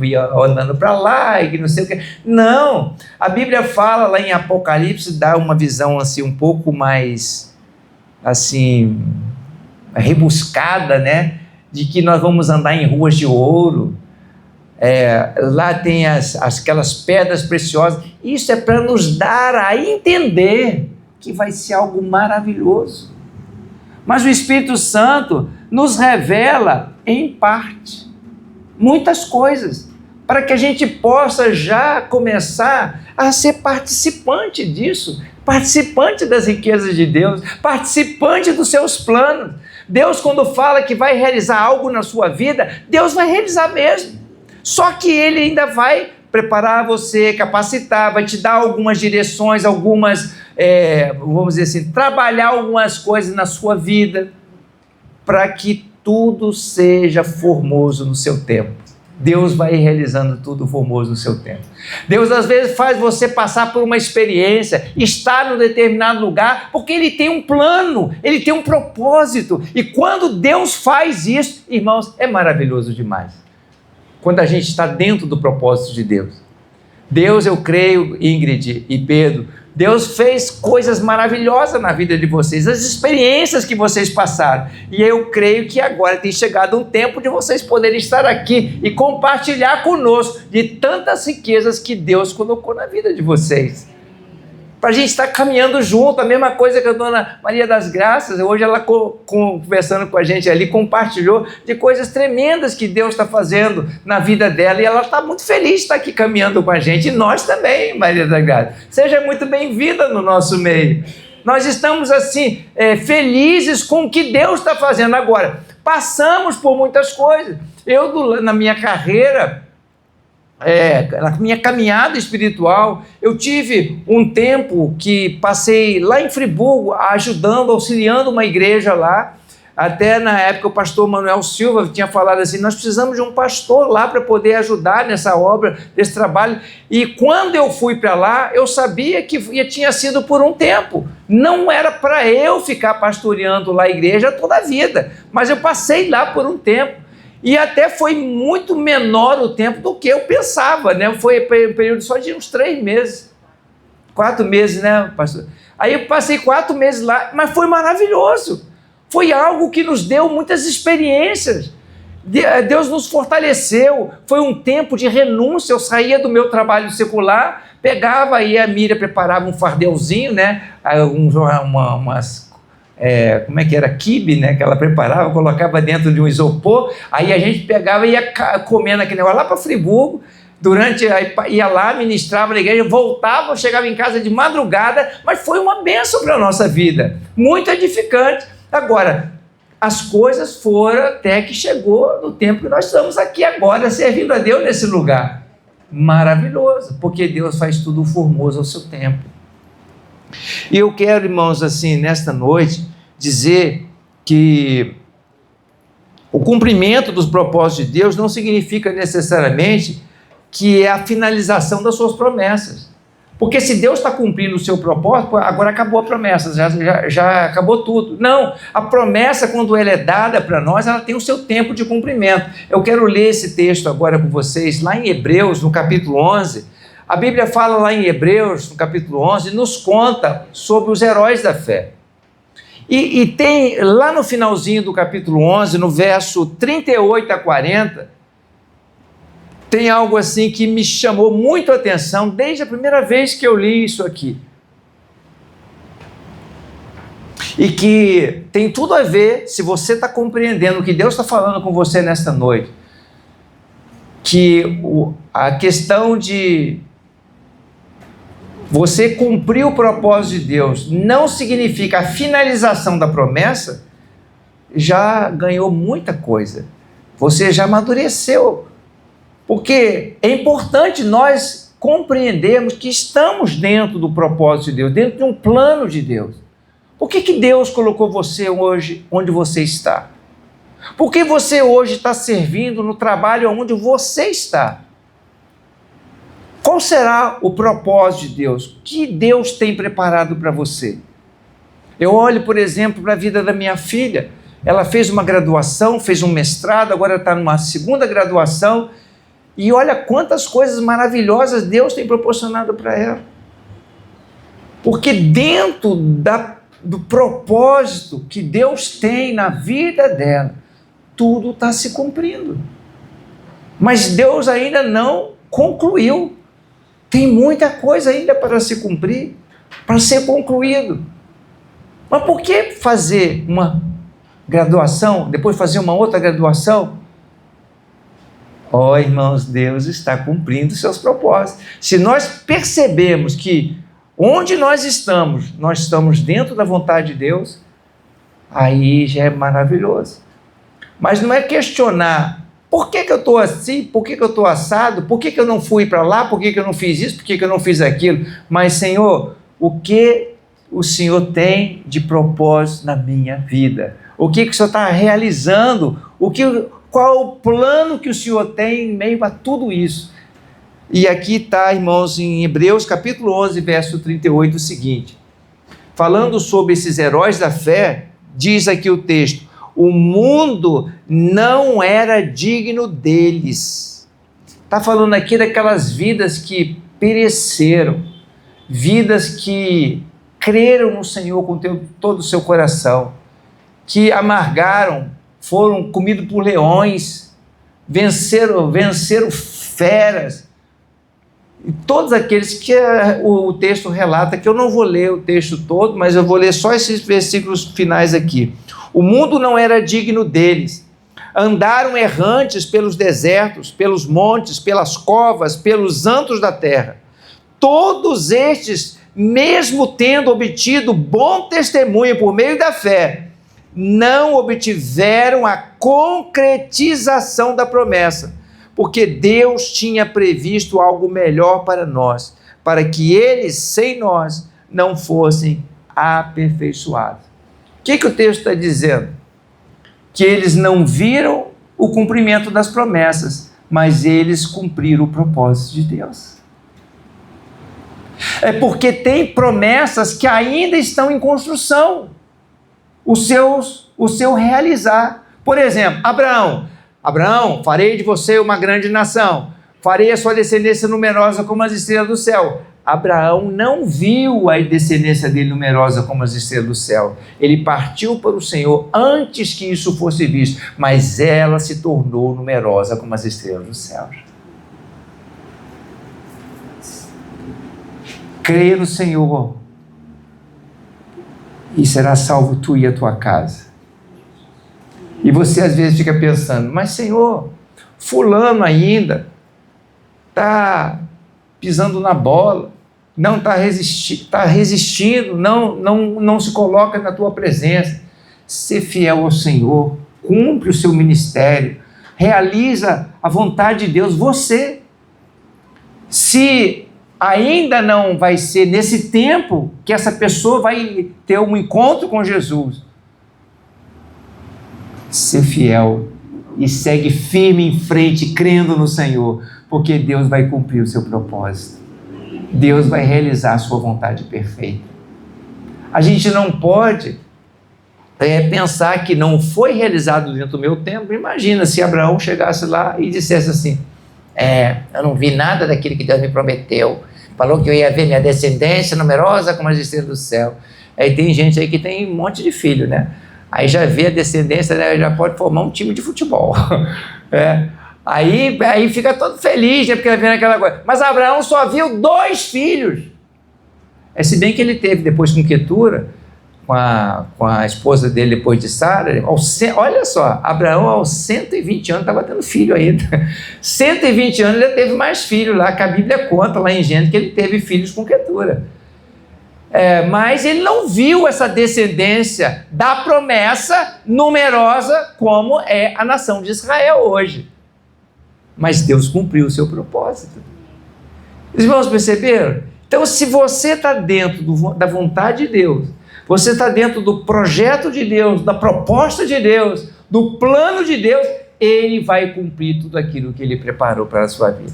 andando para lá, e não sei o que. Não, a Bíblia fala lá em Apocalipse, dá uma visão assim um pouco mais assim, rebuscada, né? De que nós vamos andar em ruas de ouro. Lá tem aquelas pedras preciosas. Isso é para nos dar a entender que vai ser algo maravilhoso. Mas o Espírito Santo nos revela, em parte, muitas coisas, para que a gente possa já começar a ser participante disso, participante das riquezas de Deus, participante dos seus planos. Deus, quando fala que vai realizar algo na sua vida, Deus vai realizar mesmo. Só que Ele ainda vai preparar você, capacitar, vai te dar algumas direções, vamos dizer assim, trabalhar algumas coisas na sua vida, para que tudo seja formoso no seu tempo. Deus vai realizando tudo formoso no seu tempo. Deus às vezes faz você passar por uma experiência, estar num determinado lugar, porque Ele tem um plano, Ele tem um propósito. E quando Deus faz isso, irmãos, é maravilhoso demais. Quando a gente está dentro do propósito de Deus. Deus, eu creio, Ingrid e Pedro, Deus fez coisas maravilhosas na vida de vocês, as experiências que vocês passaram. E eu creio que agora tem chegado um tempo de vocês poderem estar aqui e compartilhar conosco de tantas riquezas que Deus colocou na vida de vocês. para a gente estar caminhando junto, a mesma coisa que a dona Maria das Graças, hoje ela conversando com a gente ali, compartilhou de coisas tremendas que Deus está fazendo na vida dela, e ela está muito feliz de estar aqui caminhando com a gente, e nós também, Maria das Graças. Seja muito bem-vinda no nosso meio. Nós estamos assim, felizes com o que Deus está fazendo agora. Passamos por muitas coisas. Eu, na minha carreira, na minha caminhada espiritual, eu tive um tempo que passei lá em Friburgo, ajudando, auxiliando uma igreja lá. Até na época o pastor Manuel Silva tinha falado assim, nós precisamos de um pastor lá para poder ajudar nessa obra, nesse trabalho. E quando eu fui para lá, eu sabia que tinha sido por um tempo. Não era para eu ficar pastoreando lá a igreja toda a vida, mas eu passei lá por um tempo. E até foi muito menor o tempo do que eu pensava, né? Foi um período só de uns 3 meses, 4 meses, né, pastor? Aí eu passei 4 meses lá, mas foi maravilhoso. Foi algo que nos deu muitas experiências. Deus nos fortaleceu. Foi um tempo de renúncia. Eu saía do meu trabalho secular, pegava aí a Miriam, preparava um fardeuzinho, né? Como é que era? Quibe, né? Que ela preparava, colocava dentro de um isopor, aí a gente pegava e ia comendo aquele negócio lá para Friburgo, ia lá, ministrava na igreja, voltava, chegava em casa de madrugada, mas foi uma bênção para a nossa vida, muito edificante. Agora, as coisas foram até que chegou no tempo que nós estamos aqui agora, servindo a Deus nesse lugar. Maravilhoso, porque Deus faz tudo formoso ao seu tempo. E eu quero, irmãos, assim, nesta noite, dizer que o cumprimento dos propósitos de Deus não significa necessariamente que é a finalização das suas promessas. Porque se Deus está cumprindo o seu propósito, agora acabou a promessa, já acabou tudo. Não, a promessa, quando ela é dada para nós, ela tem o seu tempo de cumprimento. Eu quero ler esse texto agora com vocês, lá em Hebreus, no capítulo 11. A Bíblia fala lá em Hebreus, no capítulo 11, nos conta sobre os heróis da fé. E tem lá no finalzinho do capítulo 11, no verso 38 a 40, tem algo assim que me chamou muito a atenção desde a primeira vez que eu li isso aqui. E que tem tudo a ver, se você está compreendendo o que Deus está falando com você nesta noite, que a questão de você cumprir o propósito de Deus não significa a finalização da promessa, já ganhou muita coisa. Você já amadureceu. Porque é importante nós compreendermos que estamos dentro do propósito de Deus, dentro de um plano de Deus. Por que Deus colocou você hoje onde você está? Por que você hoje está servindo no trabalho onde você está? Qual será o propósito de Deus? O que Deus tem preparado para você? Eu olho, por exemplo, para a vida da minha filha. Ela fez uma graduação, fez um mestrado, agora está numa segunda graduação. E olha quantas coisas maravilhosas Deus tem proporcionado para ela. Porque dentro do propósito que Deus tem na vida dela, tudo está se cumprindo. Mas Deus ainda não concluiu. Tem muita coisa ainda para se cumprir, para ser concluído. Mas por que fazer uma graduação, depois fazer uma outra graduação? Ó, irmãos, Deus está cumprindo seus propósitos. Se nós percebemos que onde nós estamos dentro da vontade de Deus, aí já é maravilhoso. Mas não é questionar, por que eu estou assim, por que eu estou assado, por que eu não fui para lá, por que eu não fiz isso, por que eu não fiz aquilo. Mas, Senhor, o que o Senhor tem de propósito na minha vida? O que o Senhor está realizando? Qual o plano que o Senhor tem em meio a tudo isso? E aqui está, irmãos, em Hebreus capítulo 11, verso 38, o seguinte. Falando sobre esses heróis da fé, diz aqui o texto, o mundo não era digno deles. Está falando aqui daquelas vidas que pereceram, vidas que creram no Senhor com todo o seu coração, que amargaram, foram comidos por leões, venceram feras, E todos aqueles que o texto relata, que eu não vou ler o texto todo, mas eu vou ler só esses versículos finais aqui. O mundo não era digno deles. Andaram errantes pelos desertos, pelos montes, pelas covas, pelos antros da terra. Todos estes, mesmo tendo obtido bom testemunho por meio da fé, não obtiveram a concretização da promessa, porque Deus tinha previsto algo melhor para nós, para que eles, sem nós, não fossem aperfeiçoados. O que o texto está dizendo? Que eles não viram o cumprimento das promessas, mas eles cumpriram o propósito de Deus. É porque tem promessas que ainda estão em construção, o seu realizar. Por exemplo, Abraão, farei de você uma grande nação, farei a sua descendência numerosa como as estrelas do céu. Abraão não viu a descendência dele numerosa como as estrelas do céu. Ele partiu para o Senhor antes que isso fosse visto, mas ela se tornou numerosa como as estrelas do céu. Creia no Senhor e será salvo tu e a tua casa. E você às vezes fica pensando, mas Senhor, fulano ainda está pisando na bola, não está resistindo, não se coloca na tua presença. Ser fiel ao Senhor, cumpre o seu ministério, realiza a vontade de Deus. Você, se ainda não vai ser nesse tempo que essa pessoa vai ter um encontro com Jesus, ser fiel e segue firme em frente, crendo no Senhor, porque Deus vai cumprir o seu propósito. Deus vai realizar a sua vontade perfeita. A gente não pode pensar que não foi realizado dentro do meu tempo. Imagina se Abraão chegasse lá e dissesse assim, eu não vi nada daquilo que Deus me prometeu. Falou que eu ia ver minha descendência numerosa como as estrelas do céu. Aí tem gente aí que tem um monte de filho, né? Aí já vê a descendência, né? Já pode formar um time de futebol. Aí fica todo feliz, né? Porque vai vendo aquela coisa. Mas Abraão só viu 2 filhos. Se bem que ele teve depois com Quetura, com a esposa dele depois de Sara. Olha só, Abraão aos 120 anos estava tendo filho ainda. 120 anos ele teve mais filhos lá, que a Bíblia conta lá em Gênesis que ele teve filhos com Quetura. Mas ele não viu essa descendência da promessa numerosa como é a nação de Israel hoje. Mas Deus cumpriu o seu propósito. Os irmãos perceberam? Então, se você está dentro da vontade de Deus, você está dentro do projeto de Deus, da proposta de Deus, do plano de Deus, Ele vai cumprir tudo aquilo que Ele preparou para a sua vida.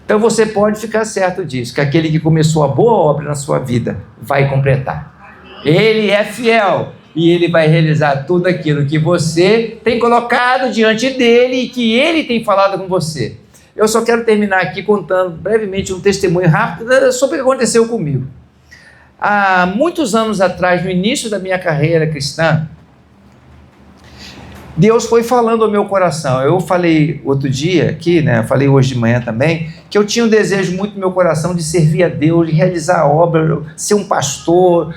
Então você pode ficar certo disso, que aquele que começou a boa obra na sua vida vai completar. Ele é fiel e Ele vai realizar tudo aquilo que você tem colocado diante dEle e que Ele tem falado com você. Eu só quero terminar aqui contando brevemente um testemunho rápido sobre o que aconteceu comigo. Há muitos anos atrás, no início da minha carreira cristã, Deus foi falando ao meu coração. Eu falei outro dia aqui, né? Falei hoje de manhã também, que eu tinha um desejo muito no meu coração de servir a Deus, de realizar a obra, ser um pastor,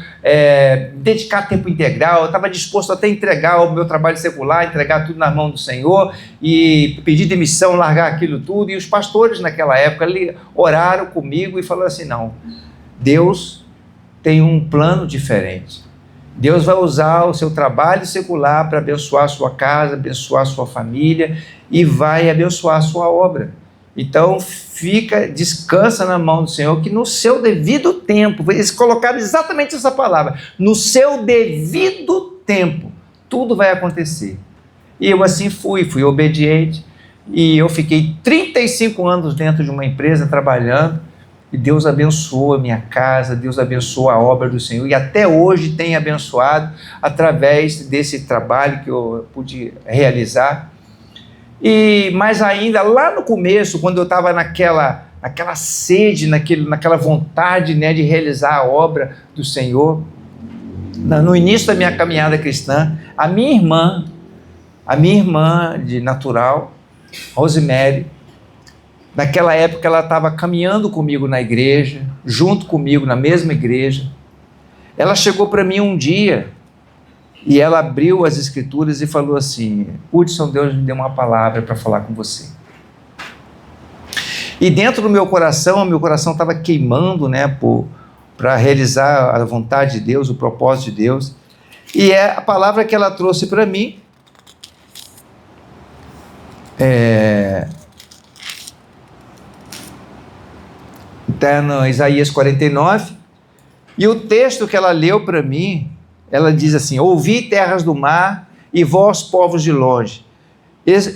dedicar tempo integral. Eu estava disposto até a entregar o meu trabalho secular, entregar tudo na mão do Senhor e pedir demissão, largar aquilo tudo. E os pastores naquela época oraram comigo e falaram assim, não, Deus tem um plano diferente. Deus vai usar o seu trabalho secular para abençoar a sua casa, abençoar a sua família e vai abençoar a sua obra. Então, descansa na mão do Senhor, que no seu devido tempo, eles colocaram exatamente essa palavra, no seu devido tempo, tudo vai acontecer. E eu assim fui obediente, e eu fiquei 35 anos dentro de uma empresa trabalhando, e Deus abençoou a minha casa, Deus abençoou a obra do Senhor, e até hoje tem abençoado através desse trabalho que eu pude realizar. Mas ainda lá no começo, quando eu estava naquela sede, naquela vontade, né, de realizar a obra do Senhor, no início da minha caminhada cristã, a minha irmã de natural, Rosemary, Naquela época ela estava caminhando comigo na igreja, junto comigo na mesma igreja. Ela chegou para mim um dia e ela abriu as escrituras e falou assim: Hudson, Deus me deu uma palavra para falar com você. E dentro do meu coração estava queimando, né, para realizar a vontade de Deus, o propósito de Deus. E a palavra que ela trouxe para mim está no Isaías 49, e o texto que ela leu para mim, ela diz assim: ouvi terras do mar e vós povos de longe,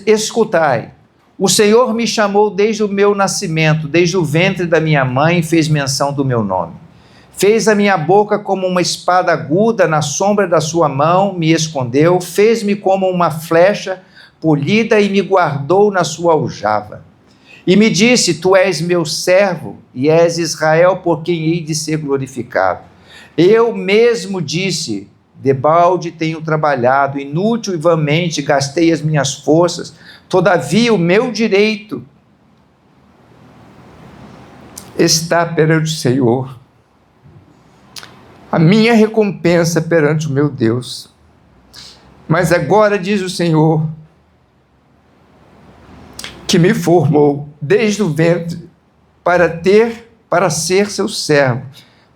escutai, o Senhor me chamou desde o meu nascimento, desde o ventre da minha mãe fez menção do meu nome. Fez a minha boca como uma espada aguda, na sombra da sua mão me escondeu, fez-me como uma flecha polida e me guardou na sua aljava. E me disse: tu és meu servo e és Israel, por quem hei de ser glorificado. Eu mesmo disse: debalde tenho trabalhado, inútil e vãmente gastei as minhas forças, todavia o meu direito está perante o Senhor, a minha recompensa perante o meu Deus. Mas agora, diz o Senhor, que me formou desde o ventre para ser seu servo,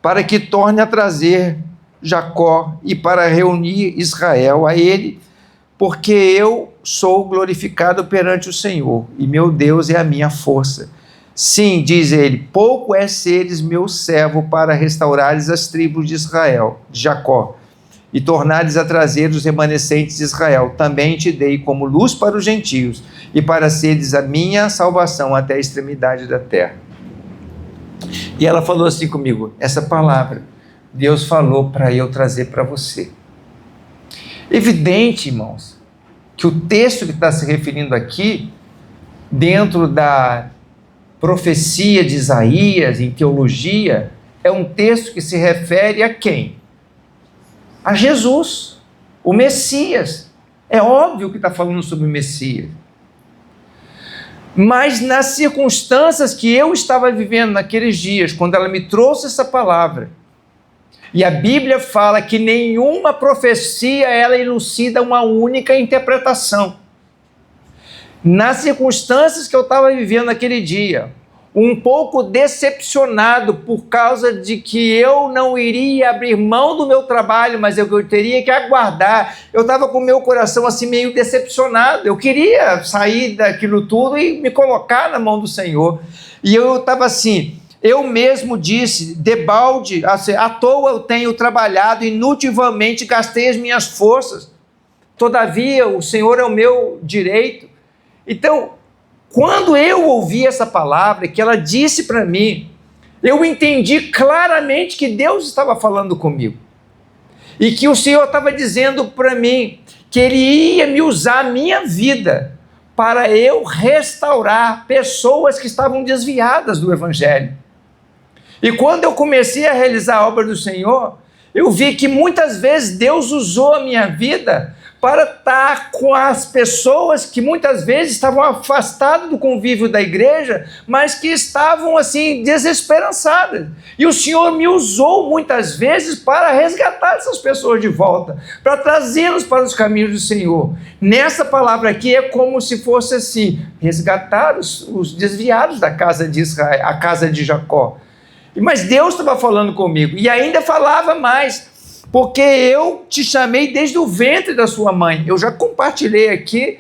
para que torne a trazer Jacó e para reunir Israel a ele, porque eu sou glorificado perante o Senhor, e meu Deus é a minha força. Sim, diz ele, pouco é seres meu servo para restaurares as tribos de Israel, de Jacó, e tornares a trazer os remanescentes de Israel. Também te dei como luz para os gentios, e para seres a minha salvação até a extremidade da terra. E ela falou assim comigo: essa palavra Deus falou para eu trazer para você. Evidente, irmãos, que o texto que está se referindo aqui, dentro da profecia de Isaías, em teologia, é um texto que se refere a quem? A Jesus, o Messias. É óbvio que está falando sobre o Messias. Mas nas circunstâncias que eu estava vivendo naqueles dias, quando ela me trouxe essa palavra, e a Bíblia fala que nenhuma profecia ela elucida uma única interpretação. Nas circunstâncias que eu estava vivendo naquele dia, um pouco decepcionado por causa de que eu não iria abrir mão do meu trabalho, mas eu teria que aguardar. Eu estava com o meu coração assim meio decepcionado. Eu queria sair daquilo tudo e me colocar na mão do Senhor. E eu estava assim, eu mesmo disse, debalde, assim, à toa eu tenho trabalhado, inutilmente gastei as minhas forças. Todavia, o Senhor é o meu direito. Então, quando eu ouvi essa palavra, que ela disse para mim, eu entendi claramente que Deus estava falando comigo. E que o Senhor estava dizendo para mim que Ele ia me usar a minha vida para eu restaurar pessoas que estavam desviadas do Evangelho. E quando eu comecei a realizar a obra do Senhor, eu vi que muitas vezes Deus usou a minha vida para estar com as pessoas que muitas vezes estavam afastadas do convívio da igreja, mas que estavam assim desesperançadas. E o Senhor me usou muitas vezes para resgatar essas pessoas de volta, para trazê-los para os caminhos do Senhor. Nessa palavra aqui é como se fosse assim, resgatar os desviados da casa de Israel, a casa de Jacó. Mas Deus estava falando comigo e ainda falava mais. Porque eu te chamei desde o ventre da sua mãe. Eu já compartilhei aqui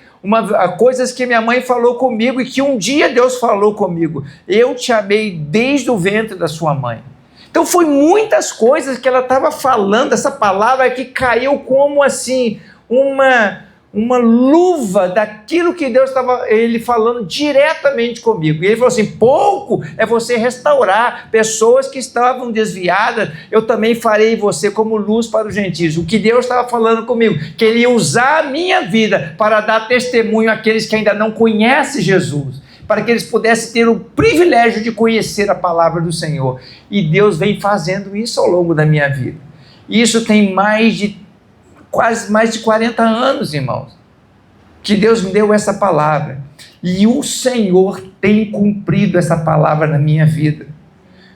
coisas que minha mãe falou comigo e que um dia Deus falou comigo. Eu te amei desde o ventre da sua mãe. Então foi muitas coisas que ela estava falando, essa palavra que caiu como assim, uma luva daquilo que Deus estava ele falando diretamente comigo. E ele falou assim, pouco é você restaurar pessoas que estavam desviadas, eu também farei você como luz para os gentios. O que Deus estava falando comigo, que Ele ia usar a minha vida para dar testemunho àqueles que ainda não conhecem Jesus, para que eles pudessem ter o privilégio de conhecer a palavra do Senhor. E Deus vem fazendo isso ao longo da minha vida. Isso tem quase mais de 40 anos, irmãos, que Deus me deu essa palavra. E o Senhor tem cumprido essa palavra na minha vida.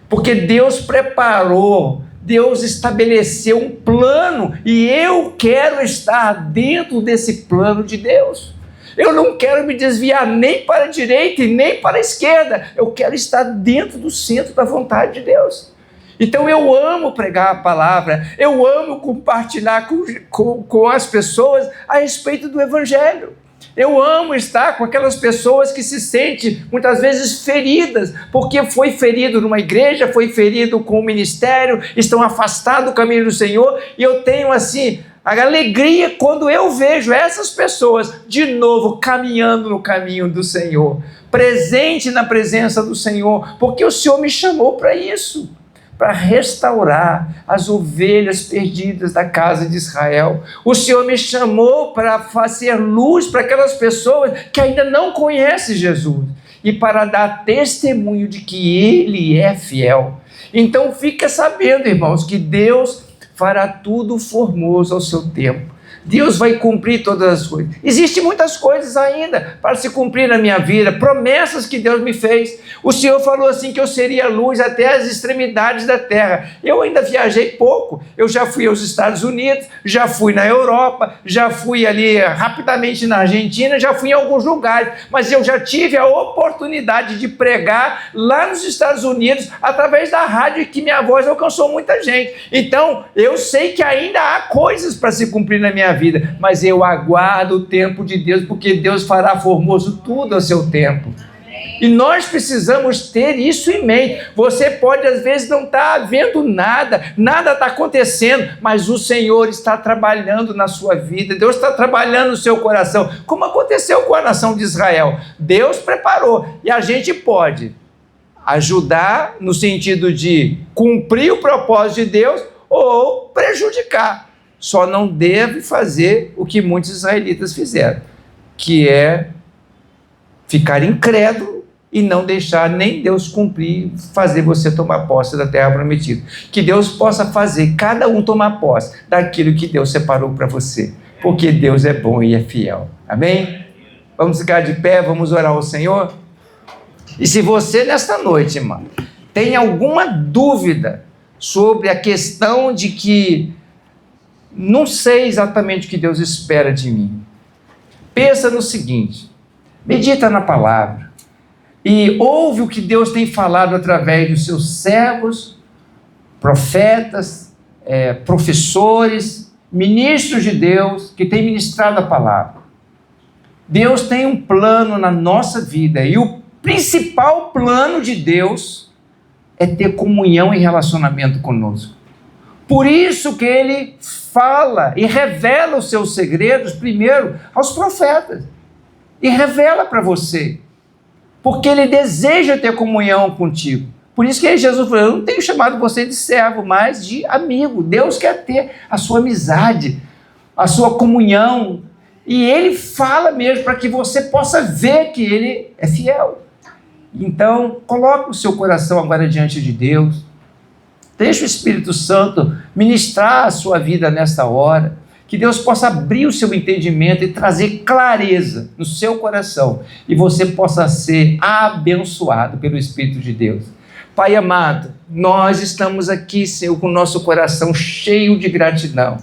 Porque Deus preparou, Deus estabeleceu um plano e eu quero estar dentro desse plano de Deus. Eu não quero me desviar nem para a direita e nem para a esquerda. Eu quero estar dentro do centro da vontade de Deus. Então eu amo pregar a palavra, eu amo compartilhar com as pessoas a respeito do Evangelho. Eu amo estar com aquelas pessoas que se sentem muitas vezes feridas, porque foi ferido numa igreja, foi ferido com o ministério, estão afastados do caminho do Senhor, e eu tenho assim a alegria quando eu vejo essas pessoas de novo caminhando no caminho do Senhor, presente na presença do Senhor, porque o Senhor me chamou para isso. Para restaurar as ovelhas perdidas da casa de Israel. O Senhor me chamou para fazer luz para aquelas pessoas que ainda não conhecem Jesus e para dar testemunho de que Ele é fiel. Então fica sabendo, irmãos, que Deus fará tudo formoso ao seu tempo. Deus vai cumprir todas as coisas. Existem muitas coisas ainda para se cumprir na minha vida, promessas que Deus me fez. O Senhor falou assim que eu seria luz até as extremidades da terra. Eu ainda viajei pouco. Eu já fui aos Estados Unidos, já fui na Europa, já fui ali rapidamente na Argentina, já fui em alguns lugares, mas eu já tive a oportunidade de pregar lá nos Estados Unidos através da rádio, que minha voz alcançou muita gente. Então, eu sei que ainda há coisas para se cumprir na minha vida, mas eu aguardo o tempo de Deus, porque Deus fará formoso tudo ao seu tempo. E nós precisamos ter isso em mente. Você pode às vezes não estar vendo nada está acontecendo, mas o Senhor está trabalhando na sua vida, Deus está trabalhando no seu coração, como aconteceu com a nação de Israel. Deus preparou, e a gente pode ajudar no sentido de cumprir o propósito de Deus ou prejudicar. Só não deve fazer o que muitos israelitas fizeram, que é ficar incrédulo e não deixar nem Deus cumprir, fazer você tomar posse da terra prometida. Que Deus possa fazer cada um tomar posse daquilo que Deus separou para você, porque Deus é bom e é fiel. Amém? Vamos ficar de pé, vamos orar ao Senhor? E se você nesta noite, irmão, tem alguma dúvida sobre a questão de que não sei exatamente o que Deus espera de mim, pensa no seguinte: medita na palavra e ouve o que Deus tem falado através dos seus servos, profetas, professores, ministros de Deus que têm ministrado a palavra. Deus tem um plano na nossa vida, e o principal plano de Deus é ter comunhão e relacionamento conosco. Por isso que Ele fala e revela os seus segredos primeiro aos profetas. E revela para você, porque Ele deseja ter comunhão contigo. Por isso que Jesus falou: eu não tenho chamado você de servo, mas de amigo. Deus quer ter a sua amizade, a sua comunhão, e Ele fala mesmo para que você possa ver que Ele é fiel. Então, coloque o seu coração agora diante de Deus, deixa o Espírito Santo ministrar a sua vida nesta hora, que Deus possa abrir o seu entendimento e trazer clareza no seu coração, e você possa ser abençoado pelo Espírito de Deus. Pai amado, nós estamos aqui, Senhor, com o nosso coração cheio de gratidão,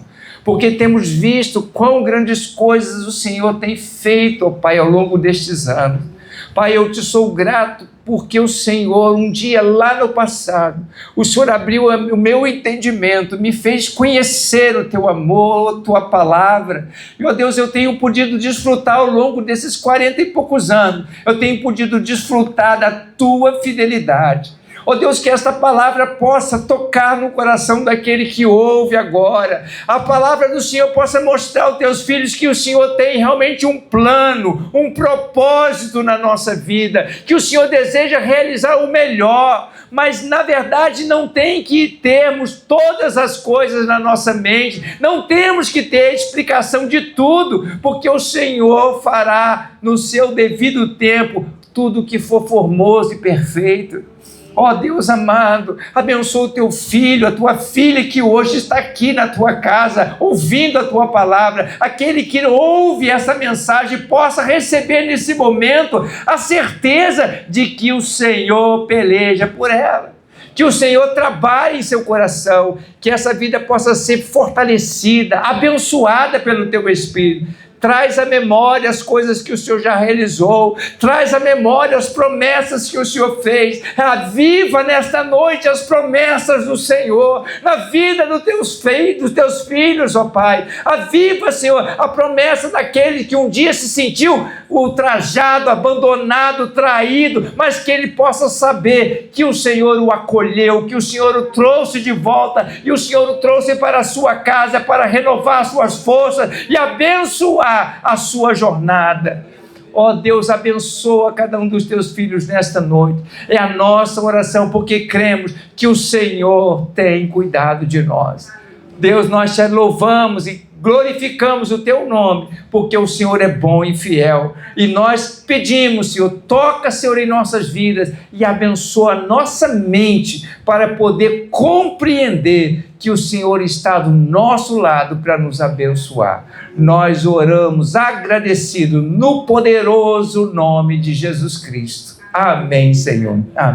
porque temos visto quão grandes coisas o Senhor tem feito, ó Pai, ao longo destes anos. Pai, eu te sou grato porque o Senhor, um dia lá no passado, o Senhor abriu o meu entendimento, me fez conhecer o teu amor, a tua palavra. E, ó Deus, eu tenho podido desfrutar ao longo desses 40 e poucos anos, eu tenho podido desfrutar da tua fidelidade. Ó Deus, que esta palavra possa tocar no coração daquele que ouve agora. A palavra do Senhor possa mostrar aos teus filhos que o Senhor tem realmente um plano, um propósito na nossa vida, que o Senhor deseja realizar o melhor, mas na verdade não tem que termos todas as coisas na nossa mente, não temos que ter explicação de tudo, porque o Senhor fará no seu devido tempo tudo que for formoso e perfeito. Ó Deus amado, abençoa o teu filho, a tua filha que hoje está aqui na tua casa, ouvindo a tua palavra. Aquele que ouve essa mensagem possa receber nesse momento a certeza de que o Senhor peleja por ela. Que o Senhor trabalhe em seu coração, que essa vida possa ser fortalecida, abençoada pelo teu Espírito. Traz à memória as coisas que o Senhor já realizou, traz à memória as promessas que o Senhor fez. Aviva nesta noite as promessas do Senhor na vida dos teus filhos, ó Pai. Aviva, Senhor, a promessa daquele que um dia se sentiu ultrajado, abandonado, traído, mas que ele possa saber que o Senhor o acolheu, que o Senhor o trouxe de volta, e o Senhor o trouxe para a sua casa para renovar as suas forças e abençoar a sua jornada. Ó Deus, abençoa cada um dos teus filhos nesta noite. É a nossa oração, porque cremos que o Senhor tem cuidado de nós. Deus, nós te louvamos e glorificamos o teu nome, porque o Senhor é bom e fiel. E nós pedimos, Senhor, toca, Senhor, em nossas vidas e abençoa a nossa mente para poder compreender que o Senhor está do nosso lado para nos abençoar. Nós oramos agradecido no poderoso nome de Jesus Cristo. Amém, Senhor. Amém.